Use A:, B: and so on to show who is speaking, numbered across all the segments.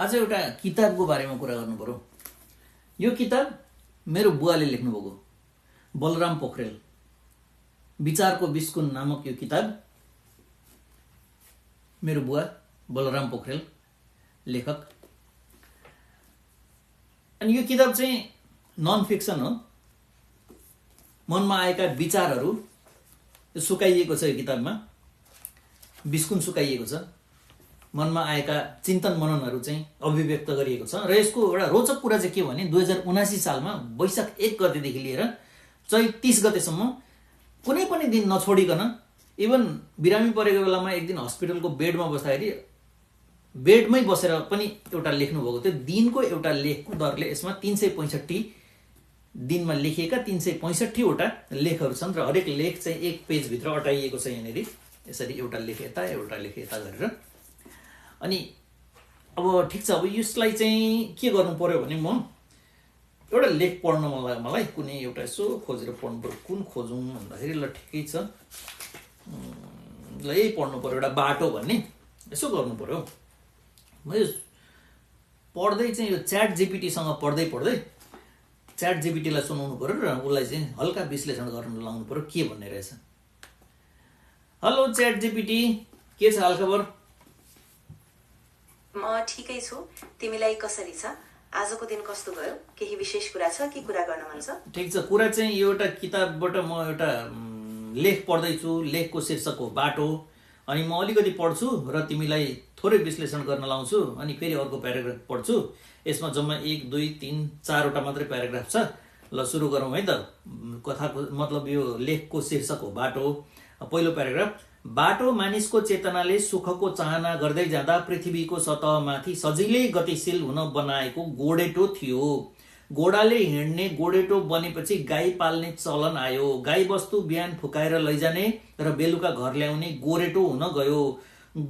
A: आज एउटा किताबको बारेमा कुरा गर्नु पर्यो। यो किताब मेरो बुवाले लेख्नुभएको, बलराम पोखरेल, विचारको बिस्कुन नामक यो किताब मेरो बुवा बलराम पोखरेल लेखक। अनि यो किताब चाहिँ नन फिक्सन हो। मनमा आएका विचारहरू सुकाइएको छ। यो किताबमा बिस्कुन सुकाइएको छ। मनमा आएका चिन्तन मननहरू चाहिँ अभिव्यक्त गरिएको छ। र यसको एउटा रोचक कुरा चाहिँ के भने 2079 सालमा वैशाख 1 गतेदेखि लिएर चैत 30 गतेसम्म कुनै पनि दिन नछोडिकन, इभन बिरामी परेको बेलामा एक दिन हस्पिटलको बेडमा बस्दाखेरि बेडमै बसेर पनि एउटा लेख्नुभएको थियो। दिनको एउटा लेखको दरले यसमा 365 दिनमा लेखिएका 365 वटा लेखहरू छन् र हरेक लेख चाहिँ एक पेजभित्र अटाइएको छ। यहाँनिर यसरी एउटा लेख यता एउटा लेख यता गरेर। अनि अब ठिक छ, अब यसलाई चाहिँ के गर्नु पर्यो भने म एउटा लेख पढ्न मलाई कुनै एउटा यसो खोजेर पढ्नु पर्यो। कुन खोजौँ भन्दाखेरि ल ठिकै छ, ल यही पढ्नु पर्यो, एउटा बाटो भन्ने यसो गर्नु पर्यो। म यो पढ्दै चाहिँ यो च्याट जिपिटीसँग पढ्दै च्याट जिपिटीलाई सुनाउनु पर्यो र उसलाई चाहिँ हल्का विश्लेषण गर्न लाउनु पर्यो के भन्ने रहेछ। हेलो च्याट जिपिटी, के छ हालखबर?
B: म ठिकै छु, तिमीलाई कसरी छ? आजको दिन कस्तो गयो? केही विशेष कुरा छ कि कुरा गर्न मन छ?
A: ठिक छ, कुरा चाहिँ यो एउटा किताबबाट म एउटा लेख पढ्दैछु। लेखको शीर्षक हो बाटो। अनि म अलिकति पढ्छु र तिमीलाई थोरै विश्लेषण गर्न लाउँछु। अनि फेरि अर्को प्याराग्राफ पढ्छु। यसमा जम्मा 1, 2, 3, 4 वटा मात्रै प्याराग्राफ छ। ल सुरु गरौँ है त। कथाको मतलब यो लेखको शीर्षक हो बाटो। पहिलो प्याराग्राफ, बाटो मानिसको चेतनाले सुखको चाहना गर्दै जाँदा पृथ्वीको सतहमाथि सजिलै गतिशील हुन बनाएको गोडेटो थियो। घोडाले हिँड्ने गोडेटो बनेपछि गाई पाल्ने चलन आयो। गाई बस्तु बिहान फुकाएर लैजाने र बेलुका घर ल्याउने गोरेटो हुन गयो।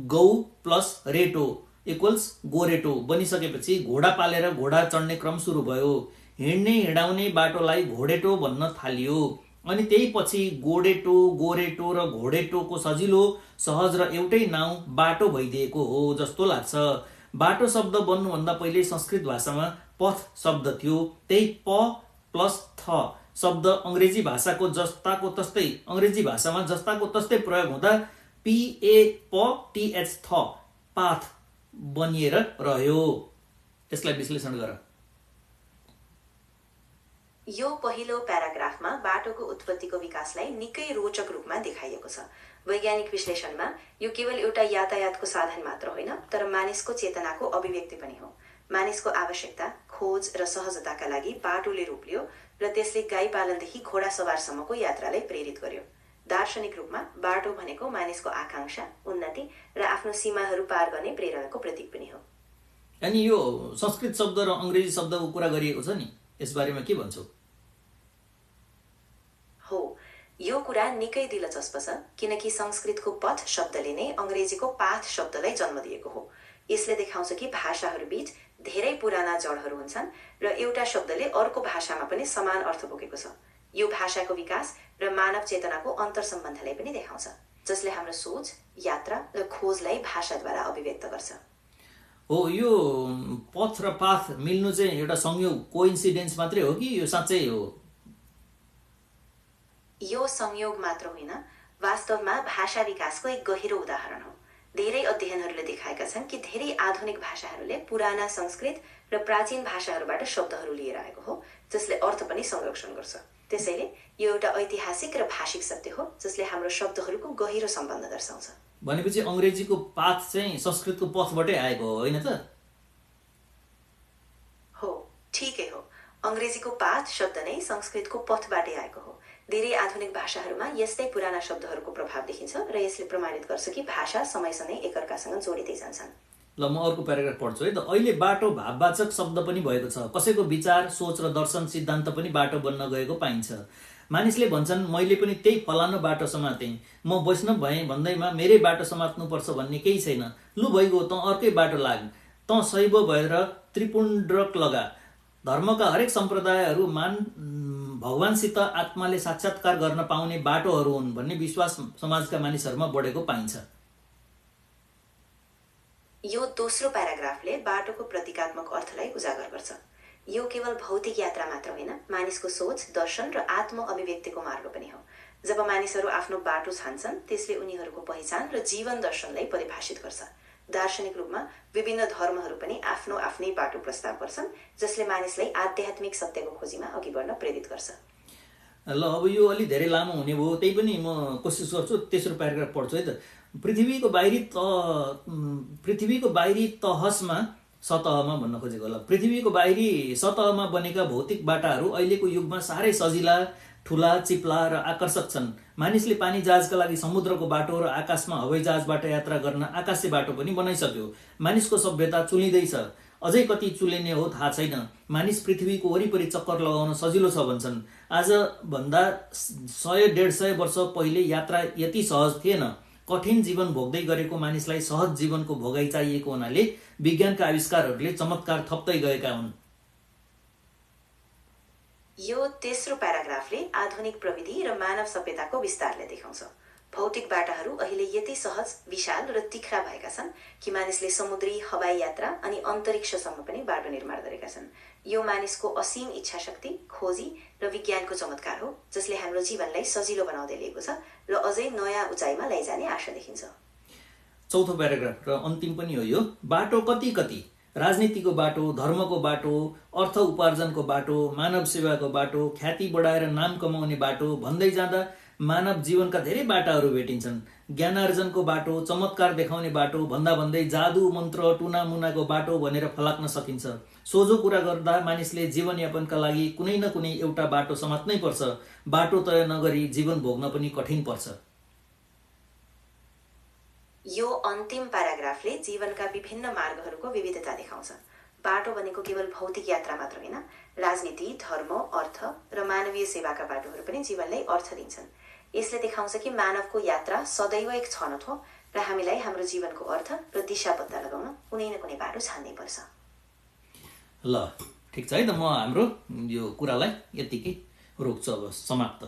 A: गौ प्लस रेटो इक्वल्स गोरेटो बनिसकेपछि घोडा पालेर घोडा चढ्ने क्रम सुरु भयो। हिँड्ने हिँडाउने बाटोलाई घोडेटो भन्न थालियो। अनि त्यही पछि गोडेटो, गोरेटो र घोडेटोको सजिलो, सहज र एउटै नाउँ बाटो भइदिएको हो जस्तो लाग्छ। बाटो शब्द बन्नुभन्दा पहिले संस्कृत भाषामा पथ शब्द थियो। त्यही प प्लस थ शब्द अङ्ग्रेजी भाषामा जस्ताको तस्तै प्रयोग हुँदा PATH थ पाथ बनिएर रह्यो। यसलाई विश्लेषण गर।
B: यो पहिलो प्याराग्राफमा बाटोको उत्पत्तिको विकासलाई निकै रोचक रूपमा देखाइएको छ। वैज्ञानिक विश्लेषणमा यो केवल एउटा यातायातको साधन मात्र होइन, तर मानिसको चेतनाको अभिव्यक्ति पनि हो। मानिसको आवश्यकता, खोज र सहजताका लागि बाटोले रूप लियो र त्यसले गाई पालनदेखि घोडा सवारसम्मको यात्रालाई प्रेरित गर्यो। दार्शनिक रूपमा बाटो भनेको मानिसको आकांक्षा, उन्नति र आफ्नो सीमाहरू पार गर्ने प्रेरणाको प्रतीक पनि हो।
A: अनि यो संस्कृत शब्द र अङ्ग्रेजी शब्दको कुरा गरिएको छ नि, यसबारेमा के भन्छौ?
B: हो, यो कुरा निकै दिलचस्प छ, किनकि संस्कृतको पथ शब्दले नै अङ्ग्रेजीको पाथ शब्दलाई जन्म दिएको हो। यसले देखाउँछ कि भाषाहरूबीच धेरै पुराना जडहरू हुन्छन् र एउटा शब्दले अर्को भाषामा पनि समान अर्थ बोकेको छ। यो भाषाको विकास र मानव चेतनाको अन्तर्सम्बन्धलाई पनि देखाउँछ, जसले हाम्रो सोच, यात्रा र खोजलाई भाषाद्वारा अभिव्यक्त गर्छ।
A: हो, यो पथ र पाथ मिल्नु चाहिँ एउटा संयोग, कोइन्सिडेन्स मात्रै हो कि यो साँच्चै हो?
B: यो संयोग मात्र होइन, वास्तवमा भाषा विकासको एक गहिरो उदाहरण हो। धेरै अध्ययनहरूले देखाएका छन् कि धेरै आधुनिक भाषाहरूले पुराना संस्कृत र प्राचीन भाषाहरूबाट शब्दहरू लिएर आएको हो, जसले अर्थ पनि संरक्षण गर्छ। त्यसैले यो एउटा ऐतिहासिक र भाषिक सत्य हो, जसले हाम्रो शब्दहरूको गहिरो सम्बन्ध दर्शाउँछ।
A: भनेपछि अङ्ग्रेजीको पाथ चाहिँ संस्कृतको पथबाटै आएको हो, होइन त?
B: हो, ठिकै हो। अङ्ग्रेजीको पाथ शब्द नै संस्कृतको पथबाटै आएको हो। धेरै आधुनिक भाषाहरूमा यस्तै पुराना शब्दहरूको प्रभाव देखिन्छ र यसले प्रमाणित गर्छ कि भाषा समयसँगै एकअर्कासँग जोडिँदै जान्छन्।
A: ल म अर्को प्याराग्राफ पढ्छु है त। अहिले बाटो भाववाचक शब्द पनि भएको छ। कसैको विचार, सोच र दर्शन, सिद्धान्त पनि बाटो बन्न गएको पाइन्छ। मानिसले भन्छन् मैले पनि त्यही फलानो बाटो समातेँ, म वैष्णव भएँ भन्दैमा मेरै बाटो समात्नुपर्छ भन्ने केही छैन। लु भइगयो, तँ अर्कै बाटो लाग, तँ शैव भएर त्रिपुण्ड्रक लगा। धर्मका हरेक सम्प्रदायहरू भगवानसित आत्माले साक्षात्कार गर्न पाउने बाटोहरू हुन् भन्ने विश्वास समाजका मानिसहरूमा बढेको पाइन्छ।
B: यो दोस्रो प्याराग्राफले बाटोको प्रतीकात्मक अर्थलाई उजागर गर्छ। यो केवल भौतिक यात्रा मात्र होइन, मानिसको सोच, दर्शन र आत्म अभिव्यक्तिको मार्ग पनि हो। जब मानिसहरू आफ्नो बाटो छान्छन्, त्यसले उनीहरूको पहिचान र जीवन दर्शनलाई परिभाषित गर्छ। दार्शनिक रूपमा विभिन्न धर्महरू पनि आफ्नो आफ्नै बाटो प्रस्ताव गर्छन्, जसले मानिसलाई आध्यात्मिक सत्यको खोजीमा अघि बढ्न प्रेरित गर्छ।
A: ल अब यो अलि धेरै लामो हुने भयो, त्यही पनि म कोसिस गर्छु तेस्रो प्याराग्राफ पढ्छु है त। पृथ्वीको बाहिरी तहसमा सतहमा भन्न खोजेको होला। पृथ्वीको बाहिरी सतहमा बनेका भौतिक बाटाहरू अहिलेको युगमा साह्रै सजिला, ठुला, चिप्ला र आकर्षक छन्। मानिसले पानी जहाजका लागि समुद्रको बाटो र आकाशमा हवाई जहाजबाट यात्रा गर्न आकाशे बाटो पनि बनाइसक्यो। मानिसको सभ्यता चुलिँदैछ, अझै कति चुलिने हो थाहा छैन। मानिस पृथ्वीको वरिपरि चक्कर लगाउन सजिलो छ भन्छन्। आजभन्दा 100-150 वर्ष पहिले यात्रा यति सहज थिएन। कठिन जीवन भोग्दै गरेको मानिसलाई सहज जीवनको भोगाइ चाहिएको हुनाले विज्ञानका आविष्कारहरूले चमत्कार थप्दै गएका हुन्।
B: यो तेस्रो प्याराग्राफले आधुनिक प्रविधि र मानव सभ्यताको विस्तारले देखाउँछ। भौतिक बाटाहरू अहिले यति सहज, विशाल र तिख्रा भएका छन् कि मानिसले समुद्री, हवाई यात्रा अनि अन्तरिक्षसम्म पनि बाटो निर्माण गरेका छन्। यो मानिसको असीम इच्छा शक्ति, खोजी र विज्ञानको चमत्कार हो, जसले हाम्रो जीवनलाई सजिलो बनाउँदै लिएको छ र अझै नयाँ उचाइमा लैजाने आशा देखिन्छ।
A: चौथो प्याराग्राफ र अन्तिम पनि हो यो। बाटो कति कति, राजनीतिको बाटो, धर्मको बाटो, अर्थ उपार्जनको बाटो, मानव सेवाको बाटो, ख्याति बढाएर नाम कमाउने बाटो भन्दै जाँदा मानव जीवनका धेरै बाटाहरू भेटिन्छन्। ज्ञानार्जनको बाटो, चमत्कार देखाउने बाटो भन्दा भन्दै जादु, मन्त्र, टुनामुनाको बाटो भनेर फलाक्न सकिन्छ। सोझो कुरा गर्दा मानिसले जीवनयापनका लागि कुनै न कुनै एउटा बाटो समात्नै पर्छ। बाटो तय नगरी जीवन भोग्न पनि कठिन पर्छ।
B: यो अन्तिम प्याराग्राफले जीवनका विभिन्न मार्गहरूको विविधता देखाउँछ। बाटो भनेको केवल भौतिक यात्रा मात्र होइन, राजनीति, धर्म, अर्थ र मानवीय सेवाका बाटोहरू पनि जीवनलाई अर्थ दिन्छन्। यसले देखाउँछ कि मानवको यात्रा सदैव एक छनौट हो र हामीलाई हाम्रो जीवनको अर्थ र दिशा पत्ता लगाउन कुनै न कुनै बाटो छान्नै पर्छ।
A: ल ठिक छ है त, म हाम्रो यो कुरालाई यतिकै रोक्छु, अब समाप्त।